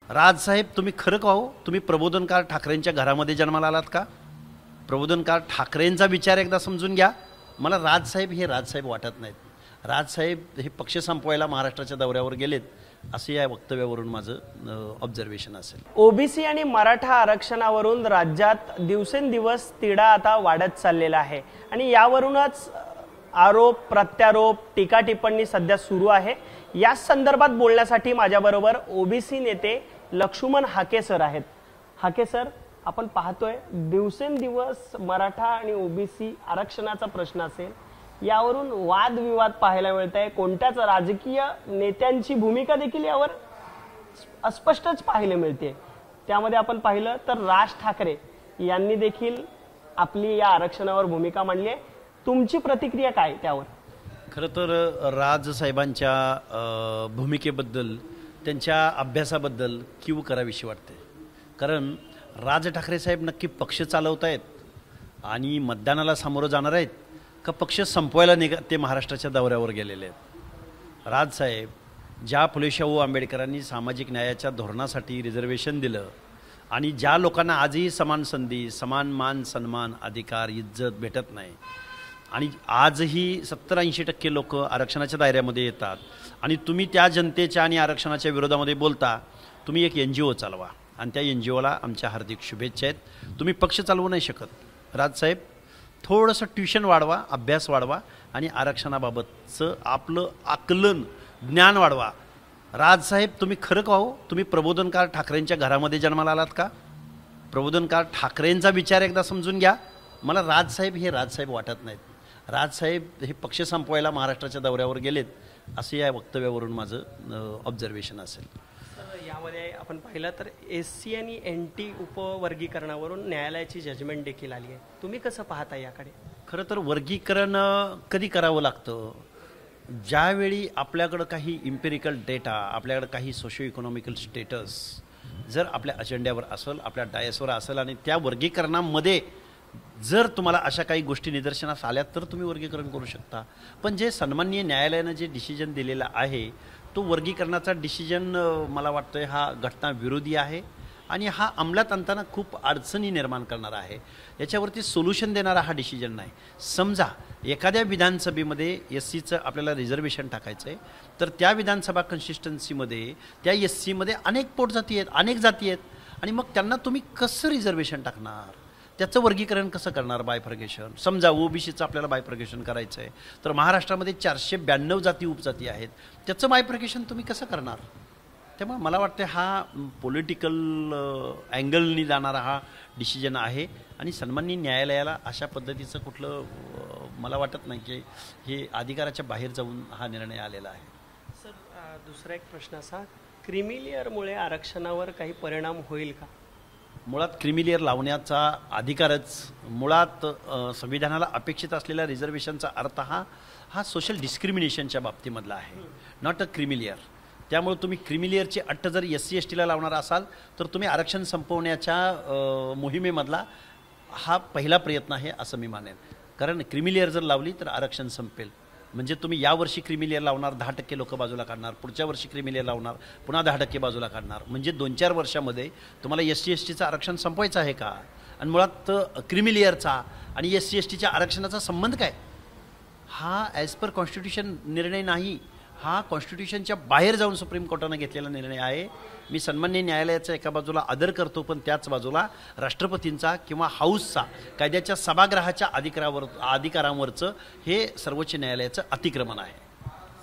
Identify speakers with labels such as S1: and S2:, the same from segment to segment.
S1: राजसाहेब तुम्ही खरं का हो? तुम्ही प्रबोधनकार ठाकरेंच्या घरामध्ये जन्माला आलात का? प्रबोधनकार ठाकरेंचा विचार एकदा समजून घ्या. मला राजसाहेब हे राजसाहेब वाटत नाहीत. राजसाहेब हे पक्ष संपवायला महाराष्ट्राच्या दौऱ्यावर गेलेत असे या वक्तव्यावरून माझं ऑब्झर्वेशन असेल.
S2: ओबीसी आणि मराठा आरक्षणावरून राज्यात दिवसेंदिवस तिढा आता वाढत चाललेला आहे आणि यावरूनच आरोप प्रत्यारोप टीका टिप्पणी सध्या सुरू आहे. या संदर्भात बोलण्यासाठी माझ्याबरोबर ओबीसी नेते लक्ष्मण हाके सर आहेत. हाके सर, आपण पाहतोय दिवसेंदिवस मराठा आणि ओबीसी आरक्षणाचा प्रश्न असेल यावरून वादविवाद पाहायला मिळत आहे. कोणत्याच राजकीय नेत्यांची भूमिका देखील यावर अस्पष्टच पाहायला मिळते. त्यामध्ये आपण पाहिलं तर राज ठाकरे यांनी देखील आपली या आरक्षणावर भूमिका मांडली आहे. तुमची प्रतिक्रिया काय त्यावर?
S1: खरं तर राजसाहेबांच्या भूमिकेबद्दल त्यांच्या अभ्यासाबद्दल कीव करावीशी वाटते. कारण राज ठाकरे साहेब नक्की पक्ष चालवत आहेत आणि मतदानाला सामोरं जाणार आहेत का पक्ष संपवायला ते महाराष्ट्राच्या दौऱ्यावर गेलेले आहेत? राजसाहेब ज्या फुले शाहू आंबेडकरांनी सामाजिक न्यायाच्या धोरणासाठी रिझर्वेशन दिलं आणि ज्या लोकांना आजही समान संधी समान मान सन्मान अधिकार इज्जत भेटत नाही आणि आजही 70-80% लोक आरक्षणाच्या दायऱ्यामध्ये येतात आणि तुम्ही त्या जनतेच्या आणि आरक्षणाच्या विरोधामध्ये बोलता. तुम्ही एक NGO चालवा आणि त्या NGOला आमच्या हार्दिक शुभेच्छा आहेत. तुम्ही पक्ष चालवू नाही शकत. राजसाहेब थोडंसं ट्युशन वाढवा, अभ्यास वाढवा आणि आरक्षणाबाबतचं आपलं आकलन ज्ञान वाढवा. राजसाहेब तुम्ही खरं का हो? तुम्ही प्रबोधनकार ठाकरेंच्या घरामध्ये जन्माला आलात का? प्रबोधनकार ठाकरेंचा विचार एकदा समजून घ्या. मला राजसाहेब हे राजसाहेब वाटत नाहीत. राजसाहेब हे पक्ष संपवायला महाराष्ट्राच्या दौऱ्यावर गेलेत असे या वक्तव्यावरून माझं ऑब्झर्वेशन असेल.
S2: यामध्ये आपण पाहिलं तर SC आणि NT उपवर्गीकरणावरून न्यायालयाची जजमेंट देखील आली आहे. तुम्ही कसं पाहता याकडे?
S1: खरं तर वर्गीकरण कधी करावं लागतं? ज्यावेळी आपल्याकडं काही इम्पेरिकल डेटा, आपल्याकडं काही सोशिओ इकॉनॉमिकल स्टेटस जर आपल्या अजेंड्यावर असेल, आपल्या डायसवर असेल आणि त्या वर्गीकरणामध्ये जर तुम्हाला अशा काही गोष्टी निदर्शनास आल्या तर तुम्ही वर्गीकरण करू शकता. पण जे सन्माननीय न्यायालयानं जे डिसिजन दिलेला आहे तो वर्गीकरणाचा डिसिजन मला वाटतं हा घटनाविरोधी आहे आणि हा अंमलात आणताना खूप अडचणी निर्माण करणारा आहे. याच्यावरती सोल्युशन देणारा हा डिसिजन नाही. समजा एखाद्या विधानसभेमध्ये SCचं आपल्याला रिझर्वेशन टाकायचं आहे तर त्या विधानसभा कन्सिस्टन्सीमध्ये त्या SCमध्ये अनेक पोटजाती आहेत, अनेक जाती आहेत आणि मग त्यांना तुम्ही कसं रिझर्वेशन टाकणार? त्याचं वर्गीकरण कसं करणार? बायफर्गेशन. समजा OBCचं आपल्याला बायफर्गेशन करायचं आहे तर महाराष्ट्रामध्ये 492 जाती उपजाती आहेत, त्याचं बायफर्गेशन तुम्ही कसं करणार? त्यामुळे मला वाटतं हा पॉलिटिकल अँगलनी जाणारा हा डिसिजन आहे आणि सन्माननीय न्यायालयाला अशा पद्धतीचं कुठलं मला वाटत नाही की हे अधिकाराच्या बाहेर जाऊन हा निर्णय आलेला आहे.
S2: सर, दुसरा एक प्रश्न असा, क्रिमिलेअरमुळे आरक्षणावर काही परिणाम होईल का?
S1: मुळात क्रिमिलेअर लावण्याचा अधिकारच मुळात संविधानाला अपेक्षित असलेल्या रिझर्वेशनचा अर्थ हा सोशल डिस्क्रिमिनेशनच्या बाबतीमधला आहे, नॉट अ क्रिमिलेअर. त्यामुळे तुम्ही क्रिमिलेअरची अट्ट जर SC STला लावणार असाल तर तुम्ही आरक्षण संपवण्याच्या मोहिमेमधला हा पहिला प्रयत्न आहे असं मी मानेन. कारण क्रिमिलेअर जर लावली तर आरक्षण संपेल. म्हणजे तुम्ही यावर्षी क्रिमिलेअर लावणार, 10% लोक बाजूला काढणार, पुढच्या वर्षी क्रिमिलेअर लावणार, पुन्हा 10% बाजूला काढणार. म्हणजे 2-4 वर्षामध्ये तुम्हाला SC STचं आरक्षण संपवायचं आहे का? आणि मुळात क्रिमिलेअरचा आणि SC STच्या आरक्षणाचा संबंध काय? हा ॲज पर कॉन्स्टिट्यूशन निर्णय नाही, हा कॉन्स्टिट्यूशनच्या बाहेर जाऊन सुप्रीम कोर्टानं घेतलेला निर्णय आहे. मी सन्माननीय न्यायालयाचा एका बाजूला आदर करतो पण त्याच बाजूला राष्ट्रपतींचा किंवा हाऊसचा कायद्याच्या सभागृहाच्या अधिकारांवरचं हे सर्वोच्च न्यायालयाचं अतिक्रमण आहे.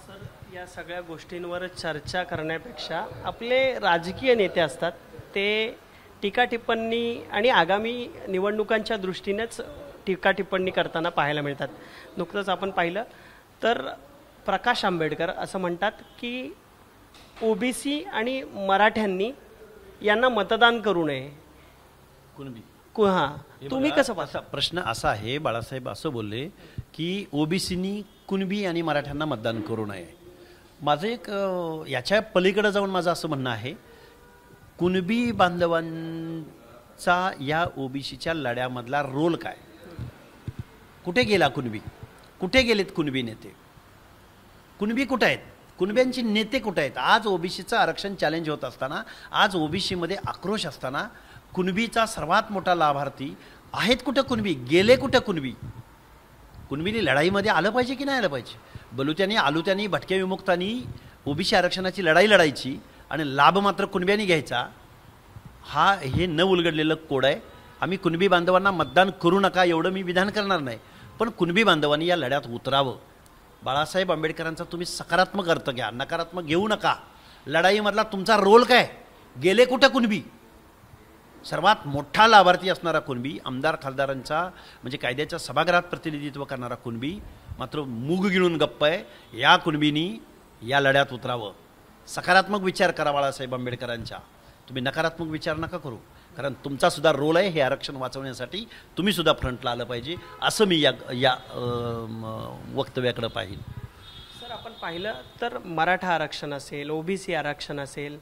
S2: सर, या सगळ्या गोष्टींवर चर्चा करण्यापेक्षा आपले राजकीय नेते असतात ते टीका टिप्पणी आणि आगामी निवडणुकांच्या दृष्टीनेच टीका टिप्पणी करताना पाहायला मिळतात. नुकतंच आपण पाहिलं तर प्रकाश आंबेडकर असं म्हणतात की OBC आणि मराठ्यांनी यांना मतदान करू नये. तुम्ही कसं पाहता?
S1: प्रश्न असा आहे, बाळासाहेब असं बोलले की OBCनी कुणबी आणि मराठ्यांना मतदान करू नये. माझं एक याच्या पलीकडे जाऊन माझं असं म्हणणं आहे, कुणबी बांधवांचा या OBCच्या लढ्यामधला रोल काय? कुठे गेला कुणबी? कुठे गेलेत कुणबी नेते? कुणबी कुठे आहेत? कुणब्यांचे नेते कुठे आहेत? आज ओबीसीचं आरक्षण चॅलेंज होत असताना, आज ओबीसीमध्ये आक्रोश असताना, कुणबीचा सर्वात मोठा लाभार्थी आहेत कुठं कुणबी? गेले कुठं कुणबी? कुणबीने लढाईमध्ये आलं पाहिजे की नाही आलं पाहिजे? बलुत्यांनी, आलुत्यांनी, भटक्या विमुक्तांनी ओबीसी आरक्षणाची लढाई लढायची आणि लाभ मात्र कुणब्यांनी घ्यायचा. हे न उलगडलेलं कोड आहे. आम्ही कुणबी बांधवांना मतदान करू नका एवढं मी विधान करणार नाही, पण कुणबी बांधवांनी या लढ्यात उतरावं. बाळासाहेब आंबेडकरांचा तुम्ही सकारात्मक अर्थ घ्या, नकारात्मक घेऊ नका. लढाईमधला तुमचा रोल काय? गेले कुठं कुणबी? सर्वात मोठा लाभार्थी असणारा कुणबी, आमदार खासदारांचा म्हणजे कायद्याच्या सभागृहात प्रतिनिधित्व करणारा कुणबी मात्र मूग गिळून गप्प आहे. या कुणबीनी या लढ्यात उतरावं. सकारात्मक विचार करा बाळासाहेब आंबेडकरांच्या, तुम्ही नकारात्मक विचार नका करू. कारण तुमचा सुद्धा रोल आहे हे आरक्षण वाचवण्यासाठी. तुम्ही सुद्धा फ्रंटला आलं पाहिजे असं मी या वक्तव्याकडे पाहिलं.
S2: सर, आपण पाहिलं तर मराठा आरक्षण असेल, ओबीसी आरक्षण असेल,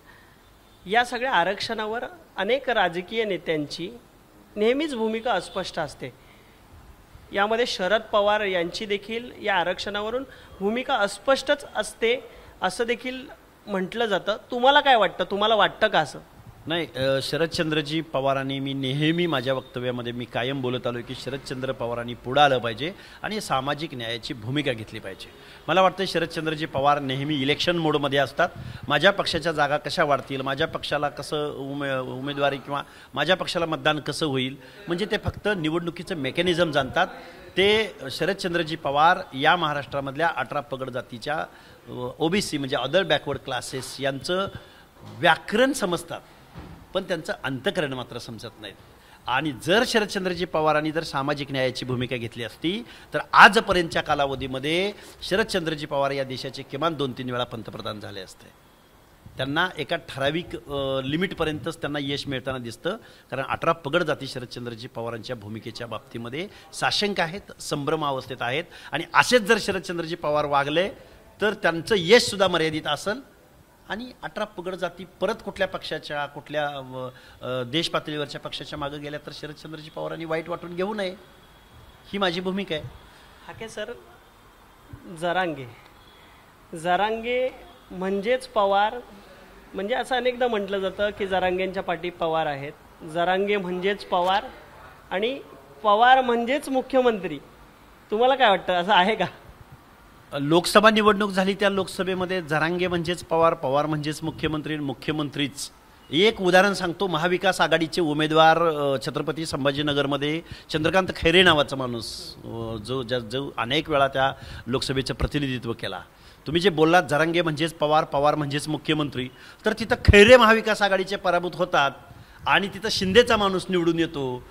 S2: या सगळ्या आरक्षणावर अनेक राजकीय नेत्यांची नेहमीच भूमिका अस्पष्ट असते. यामध्ये शरद पवार यांची देखील या आरक्षणावरून भूमिका अस्पष्टच असते असं देखील म्हटलं जातं. तुम्हाला काय वाटतं? तुम्हाला वाटतं का असं?
S1: नाही, शरदचंद्रजी पवारांनी, मी नेहमी माझ्या वक्तव्यामध्ये मी कायम बोलत आलो की शरदचंद्र पवारांनी पुढं आलं पाहिजे आणि सामाजिक न्यायाची भूमिका घेतली पाहिजे. मला वाटतं शरदचंद्रजी पवार नेहमी इलेक्शन मोडमध्ये असतात. माझ्या पक्षाच्या जागा कशा वाढतील, माझ्या पक्षाला कसं उमेदवारी किंवा माझ्या पक्षाला मतदान कसं होईल, म्हणजे ते फक्त निवडणुकीचं मेकॅनिझम जाणतात. ते शरदचंद्रजी पवार या महाराष्ट्रामधल्या 18 पगड जातीच्या ओबीसी म्हणजे अदर बॅकवर्ड क्लासेस यांचं व्याकरण समजतात, पण त्यांचं अंतकरण मात्र समजत नाहीत. आणि जर शरदचंद्रजी पवारांनी जर सामाजिक न्यायाची भूमिका घेतली असती तर आजपर्यंतच्या कालावधीमध्ये शरदचंद्रजी पवार या देशाचे किमान 2-3 वेळा पंतप्रधान झाले असते. त्यांना एका ठराविक लिमिटपर्यंतच त्यांना यश मिळताना दिसतं. कारण 18 पगड जाती शरदचंद्रजी पवारांच्या भूमिकेच्या बाबतीमध्ये साशंक आहेत, संभ्रम अवस्थेत आहेत. आणि असेच जर शरदचंद्रजी पवार वागले तर त्यांचं यशसुद्धा मर्यादित असेल. आणि 18 पगड जाती परत कुठल्या पक्षाच्या, कुठल्या देश पातळीवरच्या पक्षाच्या मागे गेल्या तर शरदचंद्रजी पवारांनी वाईट वाटून घेऊ नये, ही माझी भूमिका आहे.
S2: हाके सर, जरांगे म्हणजेच पवार, म्हणजे असं अनेकदा म्हटलं जातं की जरांगेंच्या पाठी पवार आहेत. जरांगे म्हणजेच पवार आणि पवार म्हणजेच मुख्यमंत्री. तुम्हाला काय वाटतं, असं आहे का?
S1: लोकसभा निवडणूक झाली त्या लोकसभेमध्ये जरांगे म्हणजेच पवार, पवार म्हणजेच मुख्यमंत्री, मुख्यमंत्रीच. एक उदाहरण सांगतो. महाविकास आघाडीचे उमेदवार छत्रपती संभाजीनगरमध्ये चंद्रकांत खैरे नावाचा माणूस जो अनेक वेळा त्या लोकसभेचं प्रतिनिधित्व केला. तुम्ही जे बोललात जरांगे म्हणजेच पवार, पवार म्हणजेच मुख्यमंत्री, तर तिथं खैरे महाविकास आघाडीचे पराभूत होतात आणि तिथं शिंदेचा माणूस निवडून येतो.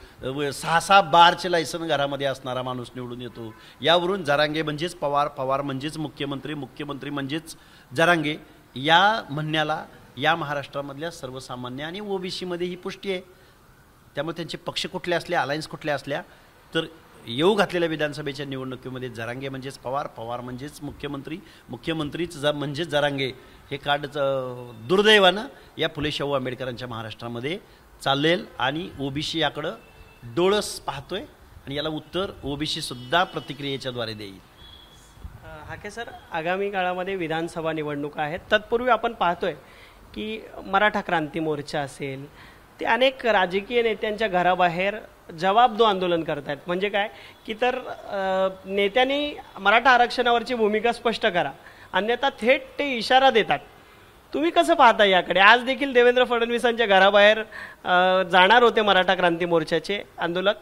S1: 6-6 बारचे लायसन घरामध्ये असणारा माणूस निवडून येतो. यावरून जरांगे म्हणजेच पवार, पवार म्हणजेच मुख्यमंत्री, मुख्यमंत्री म्हणजेच जरांगे या म्हणण्याला या महाराष्ट्रामधल्या सर्वसामान्य आणि ओबीसीमध्ये ही पुष्टी आहे. त्यामुळे त्यांचे पक्ष कुठले असले, अलायन्स कुठल्या असल्या, तर येऊ घातलेल्या विधानसभेच्या निवडणुकीमध्ये जरांगे म्हणजेच पवार, पवार म्हणजेच मुख्यमंत्री, मुख्यमंत्रीच म्हणजेच जरांगे हे कार्ड दुर्दैवानं या फुले शाहू आंबेडकरांच्या महाराष्ट्रामध्ये चालेल. आणि ओबीसी याकडं डोळस पाहतोय आणि याला उत्तर ओबीसी सुद्धा प्रतिक्रियेच्याद्वारे देईल.
S2: हाके सर, आगामी काळामध्ये विधानसभा निवडणुका आहेत. तत्पूर्वी आपण पाहतोय की मराठा क्रांती मोर्चा असेल, ते अनेक राजकीय नेत्यांच्या घराबाहेर जवाब दो आंदोलन करत आहेत. म्हणजे काय की तर नेत्यांनी मराठा आरक्षणावरची भूमिका स्पष्ट करा, अन्यथा थेट ते इशारा देतात. तुम्ही कसं पाहता याकडे? आज देखील देवेंद्र फडणवीसांच्या घराबाहेर जाणार होते मराठा क्रांती मोर्चाचे आंदोलक,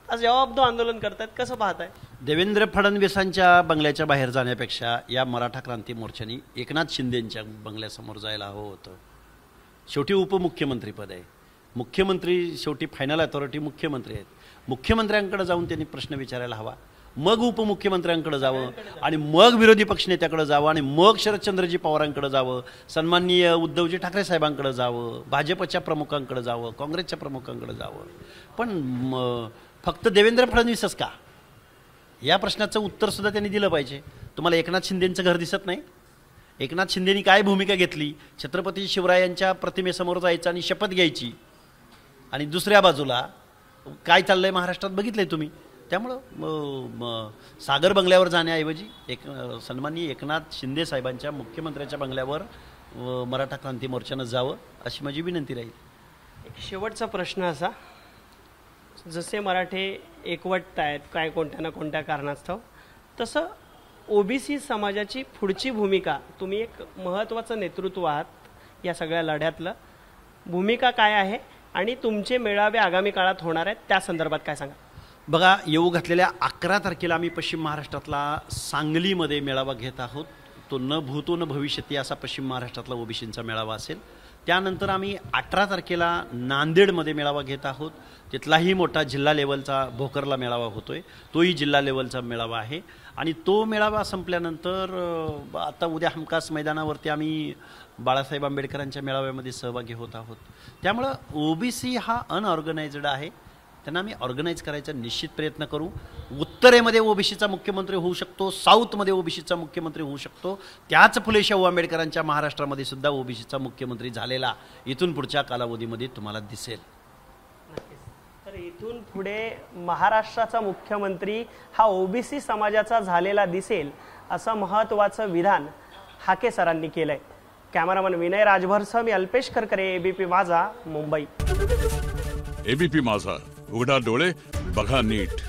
S2: आज जवाब दो आंदोलन करतात. कसं पाहताय?
S1: देवेंद्र फडणवीसांच्या बंगल्याच्या बाहेर जाण्यापेक्षा या मराठा क्रांती मोर्चाने एकनाथ शिंदेंच्या बंगल्यासमोर जायला हवं होतं. शेवटी उपमुख्यमंत्रीपद आहे. मुख्यमंत्री शेवटी फायनल अथॉरिटी मुख्यमंत्री आहेत. मुख्यमंत्र्यांकडे जाऊन त्यांनी प्रश्न विचारायला हवा, मग उपमुख्यमंत्र्यांकडे जावं आणि मग विरोधी पक्षनेत्याकडे जावं आणि मग शरदचंद्रजी पवारांकडे जावं, सन्माननीय उद्धवजी ठाकरे साहेबांकडे जावं, भाजपच्या प्रमुखांकडे जावं, काँग्रेसच्या प्रमुखांकडे जावं. पण फक्त देवेंद्र फडणवीसच का? या प्रश्नाचं उत्तरसुद्धा त्यांनी दिलं पाहिजे. तुम्हाला एकनाथ शिंदेंचं घर दिसत नाही? एकनाथ शिंदेंनी काय भूमिका घेतली? छत्रपती शिवरायांच्या प्रतिमेसमोर जायचं आणि शपथ घ्यायची. आणि दुसऱ्या बाजूला काय चाललंय महाराष्ट्रात बघितलंय तुम्ही. त्यामुळं सागर बंगल्यावर जाण्याऐवजी सन्माननीय एकनाथ शिंदे साहेबांच्या मुख्यमंत्र्याच्या बंगल्यावर मराठा क्रांती मोर्चानं जावं अशी माझी विनंती राहील.
S2: एक शेवटचा प्रश्न असा, जसे मराठे एकवटत आहेत काय कोणत्या ना कोणत्या कारणास्तव, तसं ओबीसी समाजाची पुढची भूमिका, तुम्ही एक महत्त्वाचं नेतृत्व आहात या सगळ्या लढ्यातलं, भूमिका काय आहे आणि तुमचे मेळावे आगामी काळात होणार आहेत त्या संदर्भात काय सांगा?
S1: बघा, येऊ घातलेल्या 11 तारखेला आम्ही पश्चिम महाराष्ट्रातला सांगलीमध्ये मेळावा घेत आहोत. तो न भूतो न भविष्यती असा पश्चिम महाराष्ट्रातला ओबीसींचा मेळावा असेल. त्यानंतर आम्ही 18 तारखेला नांदेडमध्ये मेळावा घेत आहोत. तिथलाही मोठा जिल्हा लेवलचा भोकरला मेळावा होतोय, तोही जिल्हा लेवलचा मेळावा आहे. आणि तो मेळावा संपल्यानंतर आता उद्या हमखास मैदानावरती आम्ही बाळासाहेब आंबेडकरांच्या मेळाव्यामध्ये सहभागी होत आहोत. त्यामुळं ओबीसी हा अनऑर्गनाइज्ड आहे, त्यांना आम्ही ऑर्गनाईज करायचा निश्चित प्रयत्न करू. उत्तरेमध्ये ओबीसीचा मुख्यमंत्री होऊ शकतो, साऊथमध्ये ओबीसीचा मुख्यमंत्री होऊ शकतो. त्याच फुले शाहू आंबेडकरांच्या महाराष्ट्रामध्ये सुद्धा ओबीसीचा मुख्यमंत्री झालेला इथून पुढच्या कालावधीमध्ये तुम्हाला दिसेल.
S2: तर इथून पुढे महाराष्ट्राचा मुख्यमंत्री हा ओबीसी समाजाचा झालेला दिसेल असं महत्त्वाचं विधान हाके सरांनी केलंय. कॅमेरामन विनय राजभरसह मी अल्पेश करकरे, एबीपी माझा, मुंबई.
S3: एबीपी माझा, उघडा डोळे बघा नीट.